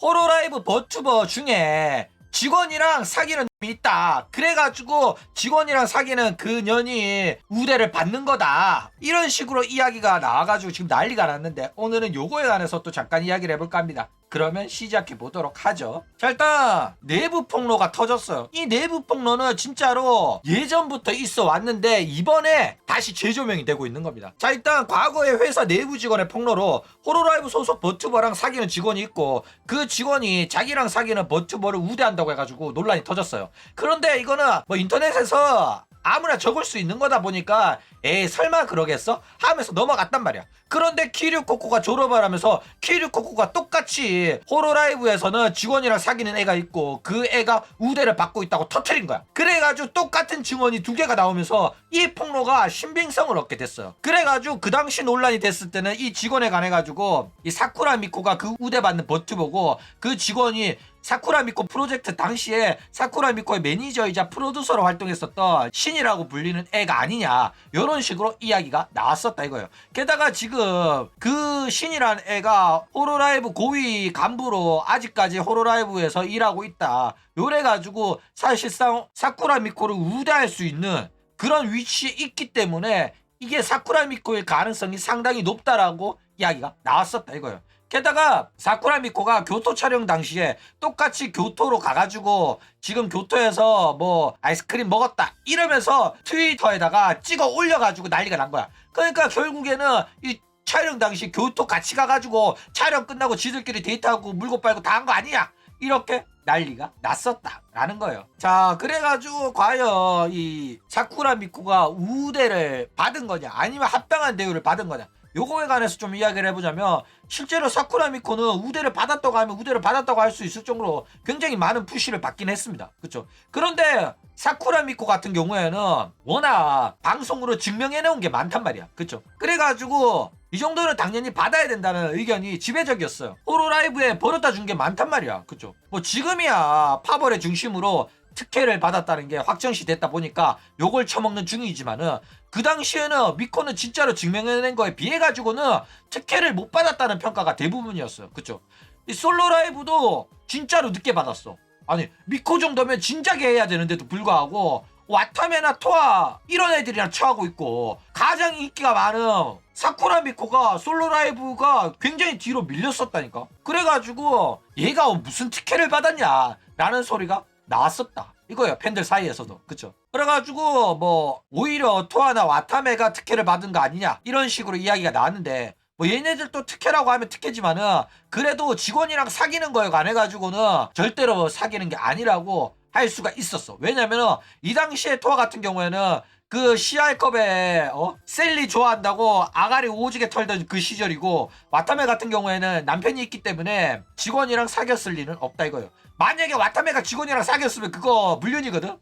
호로라이브 버튜버 중에 직원이랑 사귀는 놈이 있다. 그래가지고 직원이랑 사귀는 그 년이 우대를 받는 거다. 이런 식으로 이야기가 나와가지고 지금 난리가 났는데 오늘은 요거에 관해서 또 잠깐 이야기를 해볼까 합니다. 그러면 시작해 보도록 하죠. 자, 일단 내부 폭로가 터졌어요. 이 내부 폭로는 진짜로 예전부터 있어 왔는데 이번에 다시 재조명이 되고 있는 겁니다. 자, 일단 과거에 회사 내부 직원의 폭로로 호로라이브 소속 버튜버랑 사귀는 직원이 있고 그 직원이 자기랑 사귀는 버튜버를 우대한다고 해가지고 논란이 터졌어요. 그런데 이거는 뭐 인터넷에서 아무나 적을 수 있는 거다 보니까 에이 설마 그러겠어? 하면서 넘어갔단 말이야. 그런데 키류코코가 졸업을 하면서 키류코코가 똑같이 호로라이브에서는 직원이랑 사귀는 애가 있고 그 애가 우대를 받고 있다고 터트린 거야. 그래가지고 똑같은 증언이 두 개가 나오면서 이 폭로가 신빙성을 얻게 됐어요. 그래가지고 그 당시 논란이 됐을 때는 이 직원에 관해가지고 이 사쿠라 미코가 그 우대 받는 버튜버고 그 직원이 사쿠라 미코 프로젝트 당시에 사쿠라 미코의 매니저이자 프로듀서로 활동했었던 신이라고 불리는 애가 아니냐, 이런 식으로 이야기가 나왔었다 이거예요. 게다가 지금 그 신이라는 애가 호로라이브 고위 간부로 아직까지 호로라이브에서 일하고 있다, 요래가지고 사실상 사쿠라 미코를 우대할 수 있는 그런 위치에 있기 때문에 이게 사쿠라 미코일 가능성이 상당히 높다라고 이야기가 나왔었다 이거예요. 게다가 사쿠라 미코가 교토 촬영 당시에 똑같이 교토로 가가지고 지금 교토에서 뭐 아이스크림 먹었다 이러면서 트위터에다가 찍어 올려가지고 난리가 난 거야. 그러니까 결국에는 이 촬영 당시 교토 같이 가가지고 촬영 끝나고 지들끼리 데이트하고 물고 빨고 다 한 거 아니냐, 이렇게 난리가 났었다라는 거예요. 자, 그래가지고 과연 이 사쿠라 미코가 우대를 받은 거냐 아니면 합당한 대우를 받은 거냐, 요거에 관해서 좀 이야기를 해보자면 실제로 사쿠라 미코는 우대를 받았다고 하면 우대를 받았다고 할 수 있을 정도로 굉장히 많은 푸시를 받긴 했습니다. 그쵸? 그런데 사쿠라 미코 같은 경우에는 워낙 방송으로 증명해놓은 게 많단 말이야. 그쵸? 그래가지고 이 정도는 당연히 받아야 된다는 의견이 지배적이었어요. 호로라이브에 벌어다 준 게 많단 말이야. 그쵸? 뭐 지금이야 파벌의 중심으로 특혜를 받았다는 게 확정시 됐다 보니까 요걸 처먹는 중이지만은 그 당시에는 미코는 진짜로 증명해낸 거에 비해 가지고는 특혜를 못 받았다는 평가가 대부분이었어요. 그쵸? 이 솔로 라이브도 진짜로 늦게 받았어. 아니 미코 정도면 진작에 해야 되는데도 불구하고 와타메나 토아 이런 애들이랑 처하고 있고 가장 인기가 많은 사쿠라 미코가 솔로 라이브가 굉장히 뒤로 밀렸었다니까. 그래가지고 얘가 무슨 특혜를 받았냐 라는 소리가 나왔었다 이거예요, 팬들 사이에서도. 그쵸? 그래가지고 뭐 오히려 토아나 와타메가 특혜를 받은 거 아니냐 이런 식으로 이야기가 나왔는데 뭐 얘네들도 특혜라고 하면 특혜지만은 그래도 직원이랑 사귀는 거에 관해가지고는 절대로 사귀는 게 아니라고 할 수가 있었어. 왜냐면은 이 당시에 토아 같은 경우에는 그 CR컵에 셀리 좋아한다고 아가리 오지게 털던 그 시절이고 와타메 같은 경우에는 남편이 있기 때문에 직원이랑 사귀었을 리는 없다 이거예요. 만약에 와타메가 직원이랑 사귀었으면 그거 물륜이거든.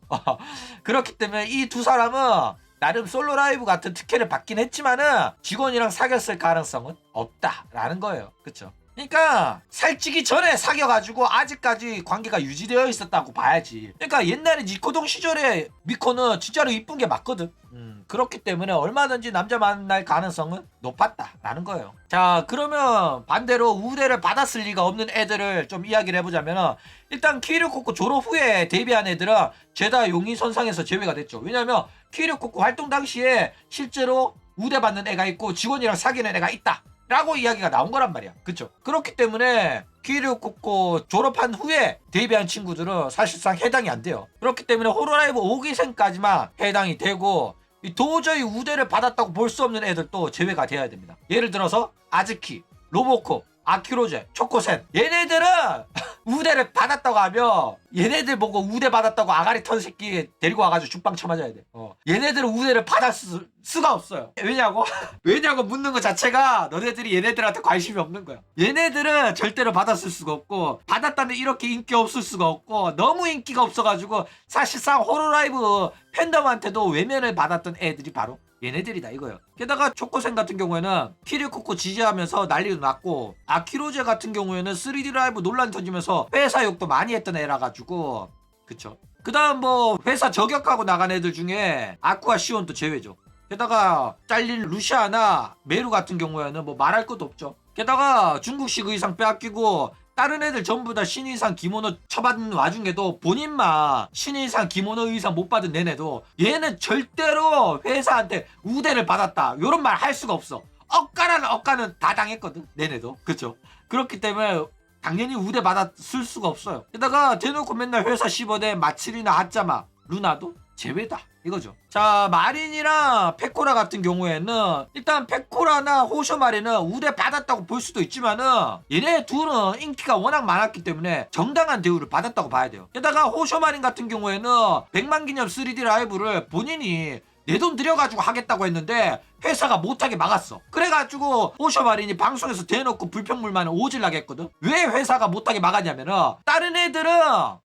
그렇기 때문에 이 두 사람은 나름 솔로 라이브 같은 특혜를 받긴 했지만은 직원이랑 사귀었을 가능성은 없다라는 거예요. 그쵸? 그러니까 살찌기 전에 사귀어가지고 아직까지 관계가 유지되어 있었다고 봐야지. 그러니까 옛날에 니코동 시절에 미코는 진짜로 이쁜 게 맞거든. 그렇기 때문에 얼마든지 남자 만날 가능성은 높았다라는 거예요. 자, 그러면 반대로 우대를 받았을 리가 없는 애들을 좀 이야기를 해보자면 일단 키류코코 졸업 후에 데뷔한 애들은 죄다 용의 선상에서 제외가 됐죠. 왜냐면 키류코코 활동 당시에 실제로 우대받는 애가 있고 직원이랑 사귀는 애가 있다 라고 이야기가 나온 거란 말이야. 그쵸? 그렇기 때문에 키류코코 졸업한 후에 데뷔한 친구들은 사실상 해당이 안 돼요. 그렇기 때문에 호로라이브 5기생까지만 해당이 되고 도저히 우대를 받았다고 볼 수 없는 애들도 제외가 되어야 됩니다. 예를 들어서 아즈키, 로보코, 아키로제, 초코센, 얘네들은 우대를 받았다고 하면 얘네들 보고 우대 받았다고 아가리 턴 새끼 데리고 와가지고 죽방 쳐맞아야 돼. 얘네들은 우대를 받았을 수가 없어요. 왜냐고? 왜냐고 묻는 것 자체가 너네들이 얘네들한테 관심이 없는 거야. 얘네들은 절대로 받았을 수가 없고 받았다면 이렇게 인기 없을 수가 없고 너무 인기가 없어가지고 사실상 호로라이브 팬덤한테도 외면을 받았던 애들이 바로 얘네들이다 이거예요. 게다가 초코생 같은 경우에는 키류코코 지지하면서 난리도 났고 아키로제 같은 경우에는 3D 라이브 논란 터지면서 회사 욕도 많이 했던 애라 가지고 그쵸. 그 다음 뭐 회사 저격하고 나간 애들 중에 아쿠아 시온도 제외죠. 게다가 잘린 루시아나 메루 같은 경우에는 뭐 말할 것도 없죠. 게다가 중국식 의상 빼앗기고 다른 애들 전부 다 신의상 기모노 쳐받는 와중에도 본인만 신의상 기모노 의상 못 받은 내내도 얘는 절대로 회사한테 우대를 받았다 요런 말 할 수가 없어. 억까라는 억까는 다 당했거든 내내도. 그쵸? 그렇기 때문에 당연히 우대 받았을 수가 없어요. 게다가 대놓고 맨날 회사 씹어대 마칠이나 하짜마 루나도 제외다 이거죠. 자, 마린이랑 페코라 같은 경우에는 일단 페코라나 호쇼마리는 우대 받았다고 볼 수도 있지만은 얘네 둘은 인기가 워낙 많았기 때문에 정당한 대우를 받았다고 봐야 돼요. 게다가 호쇼마린 같은 경우에는 100만 기념 3D 라이브를 본인이 내 돈 들여가지고 하겠다고 했는데 회사가 못하게 막았어. 그래가지고 호쇼마린이 방송에서 대놓고 불평불만을 오질나게 했거든. 왜 회사가 못하게 막았냐면은 다른 애들은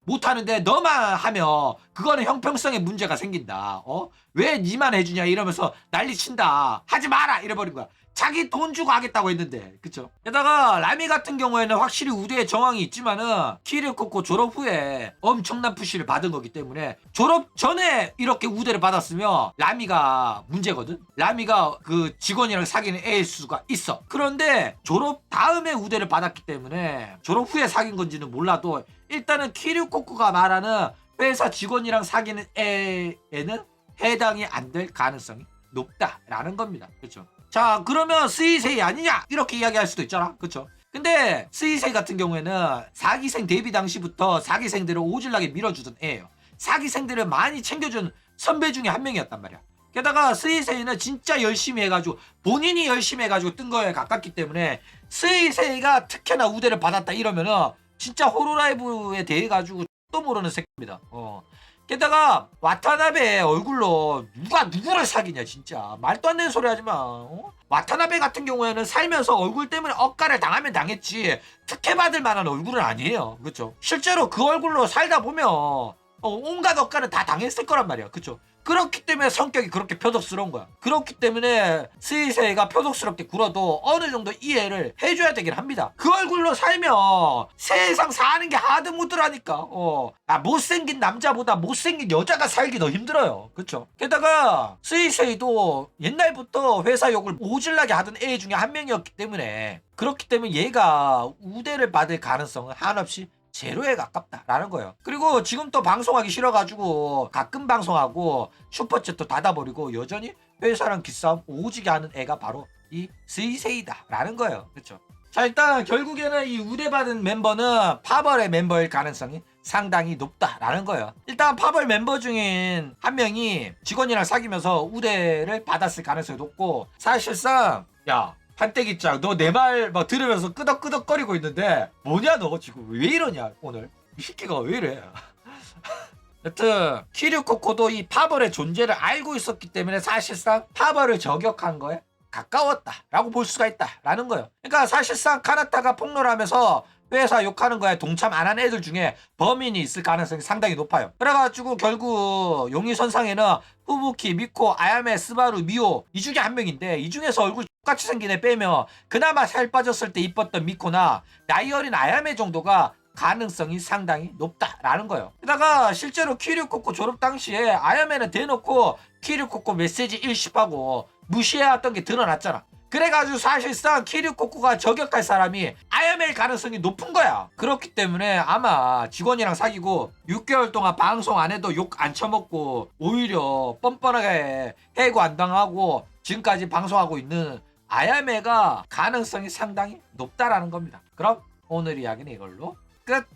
못하는데 너만 하면 그거는 형평성에 문제가 생긴다. 왜 니만 해주냐 이러면서 난리친다. 하지 마라 이래버린 거야. 자기 돈 주고 하겠다고 했는데. 그쵸? 게다가 라미 같은 경우에는 확실히 우대의 정황이 있지만은 키리코코 졸업 후에 엄청난 푸시를 받은 거기 때문에 졸업 전에 이렇게 우대를 받았으면 라미가 문제거든. 라미가 그 직원이랑 사귀는 애일 수가 있어. 그런데 졸업 다음에 우대를 받았기 때문에 졸업 후에 사귄 건지는 몰라도 일단은 키리코코가 말하는 회사 직원이랑 사귀는 애에는 해당이 안 될 가능성이 높다라는 겁니다. 그렇죠? 자, 그러면 스이세이 아니냐 이렇게 이야기할 수도 있잖아. 그쵸? 근데 스이세이 같은 경우에는 4기생 데뷔 당시부터 4기생들을 오질나게 밀어주던 애예요. 4기생들을 많이 챙겨준 선배 중에 한 명이었단 말이야. 게다가 스이세이는 진짜 열심히 해가지고 본인이 열심히 해가지고 뜬 거에 가깝기 때문에 스이세이가 특혜나 우대를 받았다 이러면은 진짜 호로라이브에 대해 가지고 또 모르는 새끼입니다. 게다가 와타나베 얼굴로 누가 누구를 사귀냐 진짜 말도 안 되는 소리 하지마. 와타나베 같은 경우에는 살면서 얼굴 때문에 억가를 당하면 당했지 특혜받을 만한 얼굴은 아니에요. 그쵸? 실제로 그 얼굴로 살다 보면 온갖 억가는 다 당했을 거란 말이야. 그쵸? 그렇기 때문에 성격이 그렇게 표독스러운 거야. 그렇기 때문에 스이세이가 표독스럽게 굴어도 어느 정도 이해를 해줘야 되긴 합니다. 그 얼굴로 살면 세상 사는 게 하드모드라니까. 못생긴 남자보다 못생긴 여자가 살기 더 힘들어요. 그쵸? 게다가 스이세이도 옛날부터 회사 욕을 오질나게 하던 애 중에 한 명이었기 때문에 그렇기 때문에 얘가 우대를 받을 가능성은 한없이 제로에 가깝다라는 거예요. 그리고 지금 또 방송하기 싫어가지고 가끔 방송하고 슈퍼챗도 닫아버리고 여전히 회사랑 기싸움 오지게 하는 애가 바로 이 스이세이다라는 거예요. 그렇죠? 자, 일단 결국에는 이 우대받은 멤버는 파벌의 멤버일 가능성이 상당히 높다라는 거예요. 일단 파벌 멤버 중인 한 명이 직원이랑 사귀면서 우대를 받았을 가능성이 높고 사실상 야 판때기짱 너 내 말 막 들으면서 끄덕끄덕거리고 있는데 뭐냐 너 지금 왜 이러냐 오늘 이 새끼가 왜 이래. 여튼 키류코코도 이 파벌의 존재를 알고 있었기 때문에 사실상 파벌을 저격한 거에 가까웠다라고 볼 수가 있다라는 거예요. 그러니까 사실상 카나타가 폭로하면서 회사 욕하는 거에 동참 안 한 애들 중에 범인이 있을 가능성이 상당히 높아요. 그래가지고 결국 용의선상에는 후부키, 미코, 아야메, 스바루, 미오 이 중에 한 명인데 이 중에서 얼굴 똑같이 생긴 애 빼면 그나마 살 빠졌을 때 이뻤던 미코나 나이 어린 아야메 정도가 가능성이 상당히 높다라는 거예요. 게다가 실제로 키류코코 졸업 당시에 아야메는 대놓고 키류코코 메시지 일십하고 무시해왔던 게 드러났잖아. 그래가지고 사실상 키류코코가 저격할 사람이 아야메일 가능성이 높은 거야. 그렇기 때문에 아마 직원이랑 사귀고 6개월 동안 방송 안 해도 욕 안 처먹고 오히려 뻔뻔하게 해고 안 당하고 지금까지 방송하고 있는 아야메가 가능성이 상당히 높다라는 겁니다. 그럼 오늘 이야기는 이걸로 끝!